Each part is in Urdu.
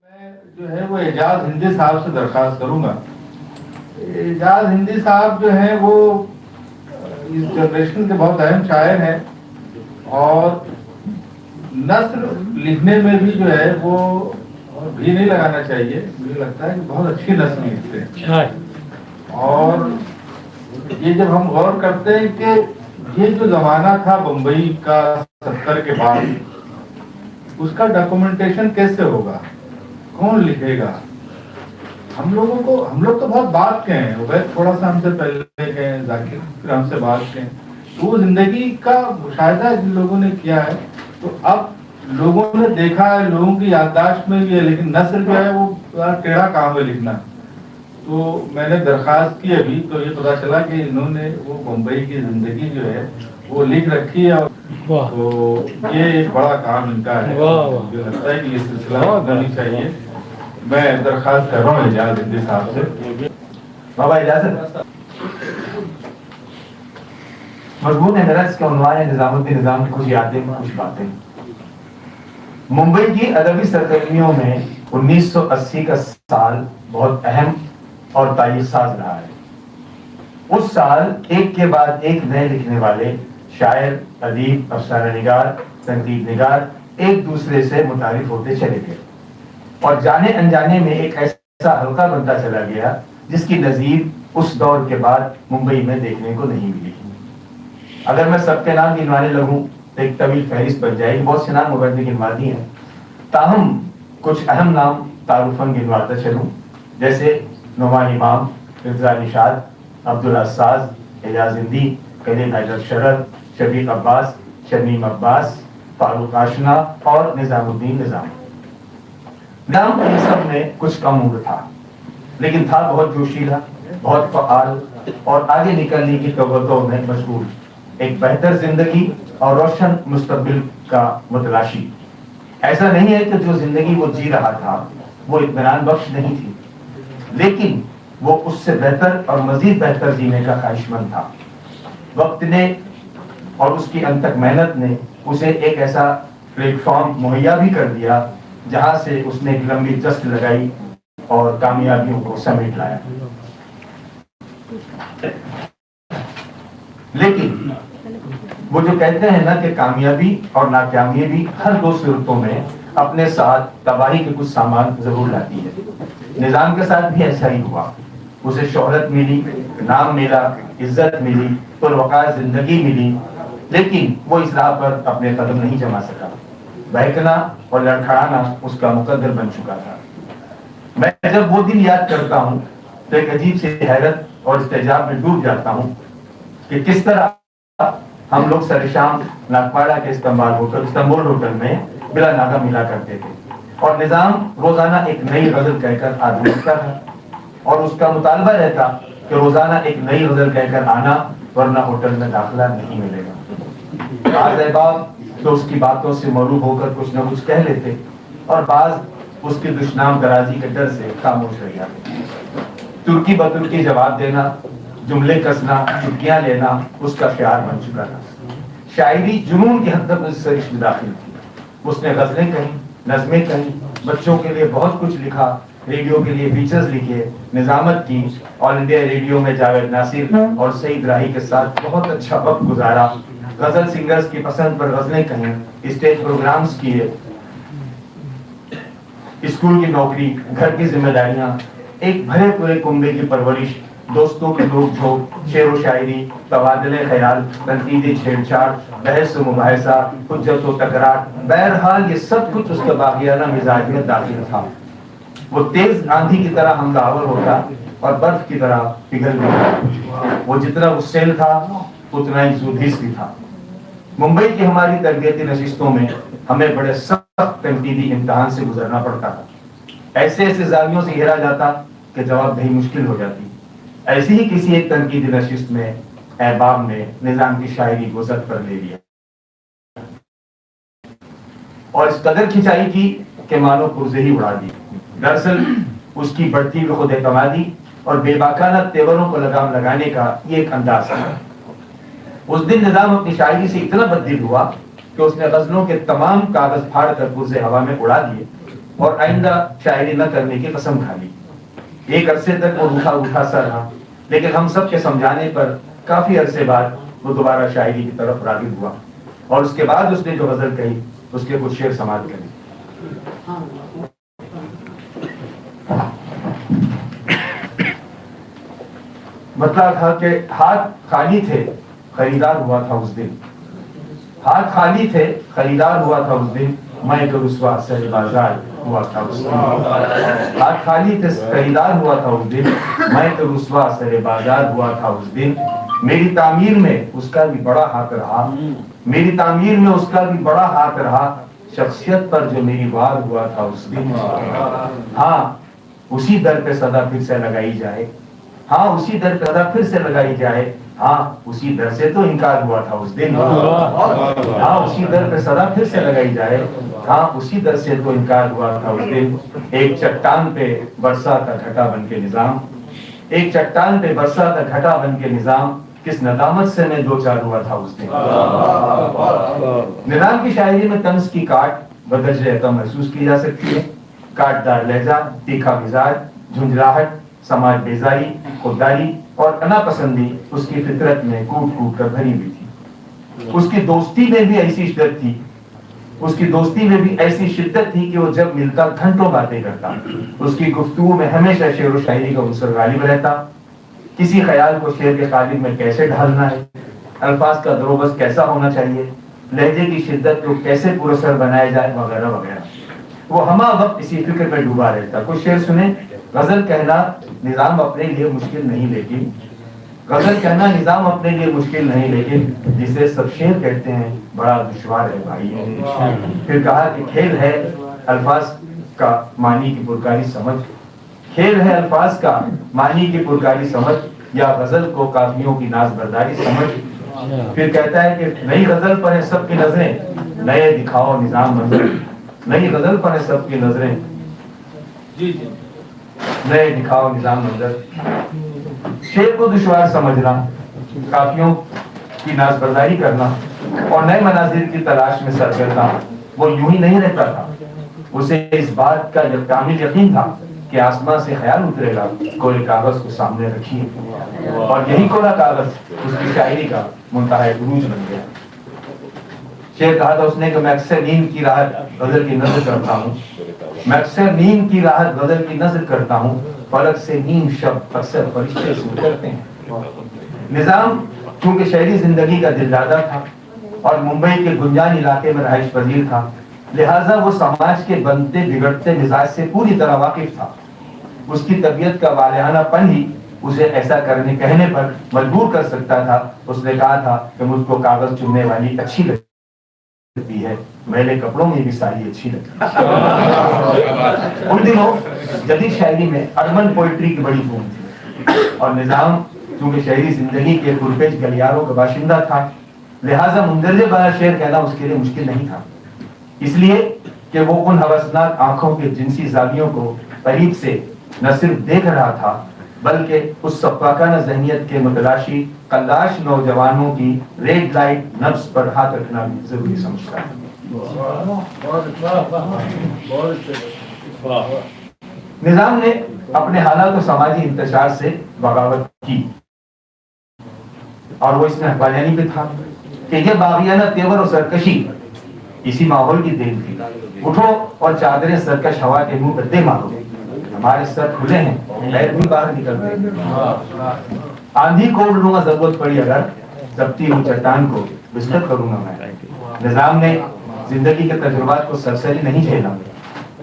میں جو ہے وہ اعجاز ہندی صاحب سے درخواست کروں گا. اعجاز ہندی صاحب جو ہیں وہ اس جنریشن کے بہت اہم شاعر ہیں اور نثر لکھنے میں بھی جو ہے وہ بھی نہیں لگانا چاہیے. مجھے لگتا ہے کہ بہت اچھی نثر لکھتے ہیں. اور یہ جب ہم غور کرتے ہیں کہ یہ جو زمانہ تھا بمبئی کا 70 کے بعد، اس کا ڈاکومنٹیشن کیسے ہوگا، کون لکھے گا؟ ہم لوگ تو بہت بات کے ہیں، عبید تھوڑا سا ہم سے پہلے گئے، ذاکر پھر ہم سے بات کے ہیں، تو وہ زندگی کا مشاہدہ جن لوگوں نے کیا ہے تو اب لوگوں نے دیکھا ہے، لوگوں کی یادداشت میں بھی ہے، لیکن نثر جو ہے وہ ٹیڑھا کام ہے لکھنا. تو میں نے درخواست کی ابھی تو یہ پتا چلا کہ انہوں نے وہ بمبئی کی زندگی جو ہے وہ لکھ رکھی ہے. تو یہ ایک بڑا کام ان کا ہے. مجھے لگتا ہے کہ یہ سلسلہ ہونا چاہیے. میں درخواست کر رہا ہوں اعجاز ہندی صاحب سے. بابا اجازت. مضمون ہے میرا، اس کا عنوان ہے نظام الدین نظام کی کچھ یادیں کچھ باتیں. ممبئی کی ادبی سرگرمیوں میں 1980 کا سال بہت اہم اور تاریخ ساز رہا ہے. اس سال ایک کے بعد ایک نئے لکھنے والے شاعر، ادیب، افسانہ نگار، تنقید نگار ایک دوسرے سے متعارف ہوتے چلے گئے اور جانے انجانے میں ایک ایسا حلقہ بنتا چلا گیا جس کی نظیر اس دور کے بعد ممبئی میں دیکھنے کو نہیں ملی. اگر میں سب کے نام گنوانے لگوں تو ایک طویل فہرست بن جائے گی. بہت سے نام عبید نے گنوا دیے ہیں، تاہم کچھ اہم نام تعارفاً گنواتا چلوں، جیسے نعمان امام، رضا نشاد، عبدالعزاز، اعجاز ہندی، کلیم حیدر شرر، شفیق عباس، شمیم عباس، فاروق آشنا اور نظام الدین نظام. نام ان سب میں کچھ کم عمر تھا، لیکن تھا بہت جوشیلا، بہت فعال اور آگے نکلنے کی قوتوں میں مشغول. ایک بہتر زندگی اور روشن مستقبل کا متلاشی. ایسا نہیں ہے کہ جو زندگی وہ جی رہا تھا وہ اطمینان بخش نہیں تھی، لیکن وہ اس سے بہتر اور مزید بہتر جینے کا خواہش مند تھا. وقت نے اور اس کی انتھک محنت نے اسے ایک ایسا پلیٹ فارم مہیا بھی کر دیا جہاں سے اس نے ایک لمبی دست لگائی اور کامیابیوں کو سمیٹ لایا. لیکن وہ جو کہتے ہیں نا کہ کامیابی اور ناکامیابی ہر دو صورتوں میں اپنے ساتھ تباہی کے کچھ سامان ضرور لاتی ہے. نظام کے ساتھ بھی ایسا ہی ہوا. اسے شہرت ملی، نام ملا، عزت ملی، پروقار زندگی ملی، لیکن وہ اس راہ پر اپنے قدم نہیں جما سکا. بہکنا اور لڑکھڑانا اس کا مقدر بن چکا تھا. میں جب وہ دن یاد کرتا ہوں تو ایک عجیب سی حیرت اور استعجاب میں ڈوب جاتا ہوں کہ کس طرح ہم لوگ سر شام ناگپاڑا کے استنبول ہوٹل میں بلا ناغہ ملا کرتے تھے اور نظام روزانہ ایک نئی غزل کہہ کر آدمی تھا اور اس کا مطالبہ رہتا کہ روزانہ ایک نئی غزل کہہ کر آنا ورنہ ہوٹل میں داخلہ نہیں ملے گا. بعض احباب تو اس کی باتوں سے معروف ہو کر کچھ نہ کچھ کہہ لیتے اور بعض اس کی دشنام درازی کے ڈر سے خاموش رہ جاتے. ترکی بترکی جواب دینا، جملے کسنا، چھٹیاں لینا اس کا شعار بن چکا تھا. شاعری جنون کی حد تک اس سے رشت داخل تھی. اس نے غزلیں کہیں، نظمیں کہیں، بچوں کے لیے بہت کچھ لکھا، ریڈیو کے لیے فیچرز لکھے، نظامت کی، آل انڈیا ریڈیو میں جاوید ناصر اور سعید راہی کے ساتھ بہت اچھا وقت گزارا، غزل سنگرز کی پسند پر غزلیں کہیں، اسٹیج پروگرامز کیے، اسکول کی نوکری، گھر کی ذمہ داریاں، ایک بھرے پورے کنبے کی پرورش، دوستوں کے نوک جھوک، شعر و شاعری، تبادلے خیال، تنقیدی چھیڑ چھاڑ، بحث و مباحثہ، حجت و تکرار، بہرحال یہ سب کچھ اس کے باقیانہ مزاج میں داخل تھا. وہ تیز آندھی کی طرح حملہ آور ہوتا اور برف کی طرح پگھل گیا. وہ جتنا غصیل تھا اتنا ہی زودھیس بھی تھا. ممبئی کی ہماری تربیتی نشستوں میں ہمیں بڑے سخت تنقیدی امتحان سے گزرنا پڑتا تھا. ایسے ایسے زاویوں سے گھیرا جاتا کہ جواب دہی مشکل ہو جاتی. ایسی ہی کسی ایک تنقیدی نشست میں احباب نے نظام کی شاعری کو زد پر لے لیا اور اس قدر کھنچائی کی کہ مانو پرزے ہی اڑا دی. دراصل اس کی بڑھتی ہوئی خود اعتمادی اور بے باکانہ تیوروں کو لگام لگانے کا یہ ایک انداز تھا. اس دن نظام اپنی شاعری سے اتنا بددل ہوا کہ اس نے غزلوں کے تمام کاغذ پھاڑ کر پرزے ہوا میں اڑا دیے. اور آئندہ شاعری نہ کرنے کی قسم کھا لی. ایک عرصے تک وہ روکھا روکھا سا رہا، لیکن ہم سب کے سمجھانے پر کافی عرصے بعد وہ دوبارہ شاعری کی طرف راغب ہوا، اور اس کے بعد اس نے جو غزل کہی اس کے کچھ شعر سماعت کریں. مطلب تھا کہ ہاتھ خالی تھے خریدار ہوا تھا اس دن، ہاتھ خالی تھے خریدار ہوا تھا اس دن، میں تو رسوا سر بازار ہوا تھا اس دن. ہاتھ خالی تھے خریدار ہوا تھا اس دن، میں تو رسوا سر بازار ہوا تھا اس دن. میری تعمیر میں اس کا بھی بڑا ہاتھ رہا، میری تعمیر میں اس کا بھی بڑا ہاتھ رہا، شخصیت پر جو میری وار ہوا تھا اس دن. ہاں اسی در پہ صدا پھر سے لگائی جائے، ہاں اسی در پہ صدا پھر سے لگائی جائے، ہاں اسی در سے تو انکار ہوا تھا اس دن. ہاں اسی در پہ صدا پھر سے لگائی جائے، ہاں اسی در سے تو انکار ہوا تھا اس دن. ایک چٹان پہ برسا تھا گھٹا بن کے نظام، ایک چٹان پہ برسا تھا گھٹا بن کے نظام، کس ندامت سے میں دو چار ہوا تھا اس دن. نظام کی شاعری میں طنز کی کاٹ بدج رہتا محسوس کی جا سکتی ہے. کاٹدار لہجہ، تیکھا مزاج، جھنجھلاہٹ، سماج بیزاری، خودداری اور انا پسندی اس کی فطرت میں کوٹ کوٹ کر بھری ہوئی تھی. اس کی دوستی میں بھی ایسی شدت تھی، اس کی دوستی میں بھی ایسی شدت تھی کہ وہ جب ملتا گھنٹوں باتیں کرتا. اس کی گفتگو میں ہمیشہ شعر و شاعری کا عنصر غالب رہتا. کسی خیال کو شعر کے قالب میں کیسے ڈھالنا ہے، الفاظ کا دروبست کیسا ہونا چاہیے، لہجے کی شدت کو کیسے پراسر بنایا جائے، وغیرہ وغیرہ. وہ ہمہ وقت اسی فکر میں ڈوبا رہتا. کچھ شعر سنیں. غزل کہنا نظام اپنے لیے مشکل نہیں، لیکن غزل کہنا نظام اپنے لیے مشکل نہیں، لیکن جسے سب شعر کہتے ہیں بڑا دشوار ہے بھائی. پھر کہا کہ کھیل ہے الفاظ کا معنی کی پرکاری سمجھ، کھیل ہے الفاظ کا معنی کی پرکاری سمجھ، یا غزل کو قافیوں کی ناز برداری سمجھ. پھر کہتا ہے کہ نئی غزل پر ہے سب کی نظریں، نئے دکھاؤ نظام منظر. نئی غزل پر ہے سب کی نظریں، نئے دکھاؤ نظام منظر. شعر کو دشوار سمجھنا، قافیوں کی ناز برداری کرنا اور نئے مناظر کی تلاش میں سرگرداں وہ یوں ہی نہیں رہتا تھا. اسے اس بات کا کامل یقین تھا کہ آسمان سے خیال اترے گا، کوئی کاغذ کو سامنے رکھیے، اور یہی کولا کاغذ اس کی شاعری کا منتہا عروج بن گیا. شعر کہا تھا اس نے کہ میں اکثر نیند کی راحت غزل کی نظر کرتا ہوں، میں اکثر نیند کی راحت غزل کی نظر کرتا ہوں، فلک سے نیم شب اکثر فرشتے سو کرتے ہیں. نظام چونکہ شہری زندگی کا دل دادا تھا اور ممبئی کے گنجان علاقے میں رہائش پذیر تھا، لہٰذا وہ سماج کے بنتے بگڑتے مزاج سے پوری طرح واقف تھا. اس کی طبیعت کا والہانہ پن ہی اسے ایسا کرنے کہنے پر مجبور کر سکتا تھا. اس نے کہا تھا کہ مجھ کو کاغذ چننے والی اچھی لگتی ہے، میلے کپڑوں میں بھی ساری اچھی لگتی ہے. ان دنوں جدید شاعری میں اربن پوئٹری کی بڑی دھوم تھی، اور نظام چونکہ شہری زندگی کے پرپیچ گلیاروں کا باشندہ تھا، لہٰذا مندرجہ بالا شعر کہنا اس کے لیے مشکل نہیں تھا. اس لیے کہ وہ ان ہوسناک آنکھوں کے جنسی زاویوں کو قریب سے نہ صرف دیکھ رہا تھا بلکہ اس سفاکانہ ذہنیت کے متلاشی قلاش نوجوانوں کی ریڈ لائٹ نبض پر ہاتھ رکھنا بھی ضروری سمجھتا ہے. نظام نے اپنے حالات و سماجی انتشار سے بغاوت کی، اور وہ اس میں حقانیانی پہ تھا کہ یہ باغیانہ تیور و سرکشی اسی ماحول کی دین تھی. اٹھو اور چادریں سرکش ہوا کے منہ پر دے مارو، ہمارے سر کھلے ہیں، پیر بھی باہر نکلتے. آندھی کوڑ لوں گا ضرورت پڑی اگر، دبتی ہوں چٹان کو بستر کروں گا میں. نظام نے زندگی کے تجربات کو سرسری نہیں جھیلا،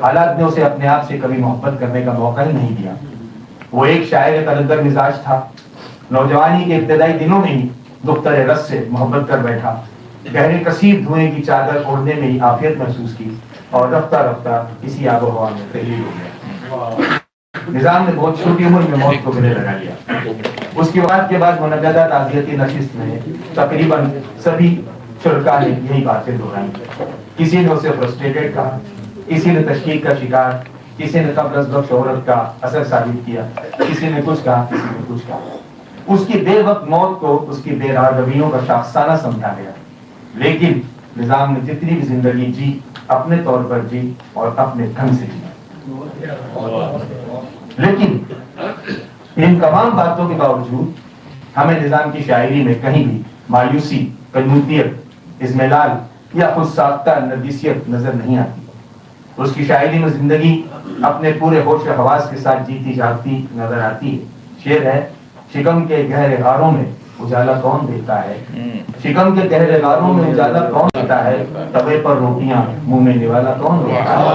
حالات نے اسے اپنے آپ سے کبھی محبت کرنے کا موقع ہی نہیں دیا. وہ ایک شاعر قلندر مزاج تھا. نوجوانی کے ابتدائی دنوں میں ہی دختر رس سے محبت کر بیٹھا، گہرے کثیر دھوئیں کی چادر اوڑھنے میں ہی عافیت محسوس کی، اور رفتہ رفتہ اسی آب و ہوا میں تحلیل ہو گیا. نظام نے بہت چھوٹی عمر میں موت کو گلے لگا لیا. اس کی وفات کے بعد منعقدہ تعزیتی نشست میں تقریباً سبھی شرکا نے یہی باتیں دہرائی. کسی نے اسے فرسٹریٹڈ کہا، کسی نے تشکیق کا شکار، کسی نے قبر از بخش عورت کا اثر ثابت کیا، کسی نے کچھ کہا، کسی نے کچھ کہا. اس کی بے وقت موت کو اس کی بے راہ رویوں کا شاخسانہ سمجھا گیا. لیکن نظام نے جتنی بھی زندگی جی اپنے طور پر جی اور اپنے ڈھنگ سے جی. لیکن ان تمام باتوں کے باوجود ہمیں نظام کی شاعری میں کہیں بھی مایوسی، قنوطیت، اضمحلال یا خود ساختہ نرگسیت نظر نہیں آتی. اس کی شاعری میں زندگی اپنے پورے ہوش و حواس کے ساتھ جیتی جاگتی نظر آتی ہے. شعر ہے: شکم کے گہرے غاروں میں اجالا کون دیتا ہے، شکم کے گہرے غاروں میں اجالا کون دیتا ہے، توے پر روٹیاں منہ میں نوالا کون دیتا ہے.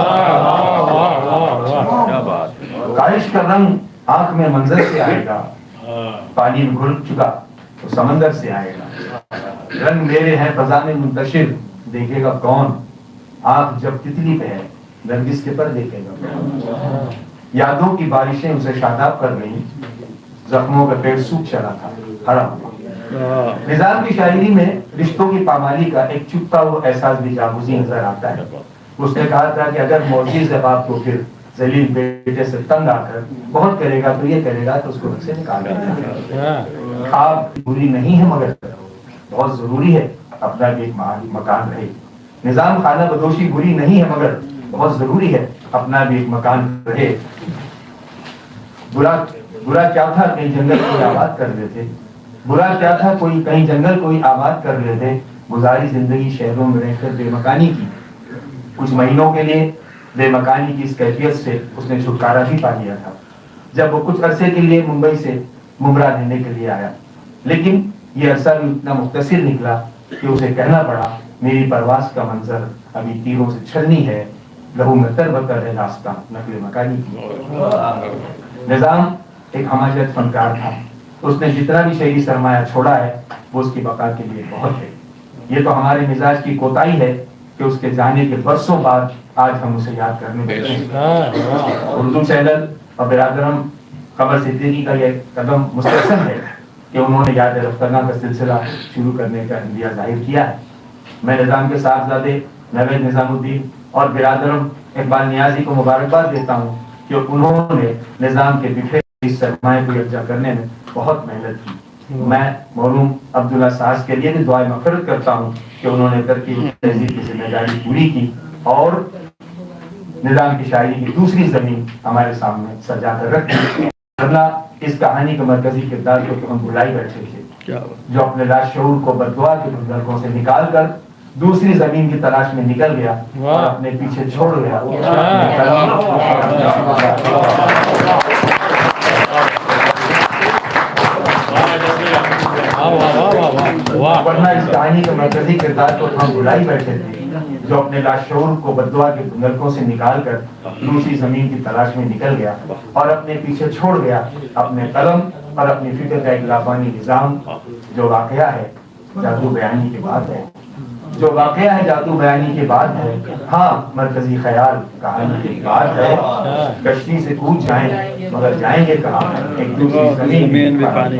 کاش کا رنگ آنکھ میں منظر سے آئے گا، پانی میں گھل چکا تو سمندر سے آئے گا. رنگ میرے ہیں فضا میں منتشر، دیکھے گا کون، آنکھ جب تتلی پہ ہے نرگس کے پر دیکھے گا. یادوں کی بارشیں اسے شاداب کر گئیں، زخموں کا پیڑ سوکھ چلا تھا ہرا ہوا. نظام کی شاعری میں رشتوں کی پامالی کا ایک چھپا ہوا احساس بھی جاگوزی نظر آتا ہے. اس نے کہا تھا کہ اگر موجی سے باپ کو پھر ذلیل بیٹے سے تنگ آ کر بہت کرے گا تو یہ کرے گا تو اس کو رخ سے نکال دے گا. خواب بری نہیں ہے مگر بہت ضروری ہے اپنا بھی ایک مکان رہے. نظام خانہ بدوشی بری نہیں ہے مگر بہت ضروری ہے اپنا بھی ایک مکان رہے. برا کیا تھا کہیں جنگل کوئی آباد کر لیتے، برا کیا تھا کوئی کہیں جنگل کوئی آباد کر لیتے. گزاری زندگی شہروں میں رہ کر بے مکانی کی، کچھ مہینوں کے لیے بے مکانی کی اس کیفیت سے اس نے چھٹکارا بھی پا لیا تھا جب وہ کچھ عرصے کے لیے ممبئی سے ممبرا رہنے کے لیے آیا. لیکن یہ عرصہ بھی اتنا مختصر نکلا کہ اسے کہنا پڑا میری پرواز کا منظر ابھی تیروں سے چھلنی ہے، لہو میں تر بتر ہے راستہ نقل مکانی کی. نظام ایک ہماجت فنکار تھا. اس نے جتنا بھی شعری سرمایہ چھوڑا ہے وہ اس کی بقا کے لیے بہت ہے. یہ تو ہمارے مزاج کی کوتاہی ہے کہ اس کے جانے کے برسوں بعد آج ہم اسے یاد کرنے بیٹھے ہیں. اردو چینل اور برادرم خبر صدیقی کا یہ قدم مستحسن ہے کہ انہوں نے یاد رفتگاں کا سلسلہ شروع کرنے کا عندیہ ظاہر کیا ہے. میں نظام کے صاحبزادے نوید نظام الدین اور برادرم اقبال نیازی کو مبارکباد دیتا ہوں کہ انہوں نے نظام کے بکھرے اس سرمایہ کو یکجا کرنے میں بہت محنت کی. میں مرحوم عبداللہ ساز کے لیے بھی دعائیں مغفرت کرتا ہوں کہ انہوں نے ترکیب تہذیب کی ذمہ داری پوری کی اور نظام کی شاعری کی دوسری زمین ہمارے سامنے سجا کر رکھی. ورنہ اس کہانی کا مرکزی کردار کو تو ہم بھلائی بیٹھے تھے جو اپنے لاشعور کو بددعا کے بزرگوں سے نکال کر دوسری زمین کی تلاش میں نکل گیا اور اپنے پیچھے چھوڑ گیا. ورنہ اس کہانی کے مرکزی کردار کو ہم بھلائی بیٹھے تھے جو اپنے لاشعور کو بددعا کے بزرگوں سے نکال کر دوسری زمین کی تلاش میں نکل گیا اور اپنے پیچھے چھوڑ گیا اپنے قلم اور اپنی فکر کا ایک لافانی نظام جو واقعہ ہے جادو بیانی کے بعد ہے، جو واقعہ ہے جادو بیانی کے بعد ہے. ہاں مرکزی خیال کہانی کے بعد ہے. کشتی سے کود جائیں مگر جائیں گے کہاں، ایک دوسری زمین میں پانی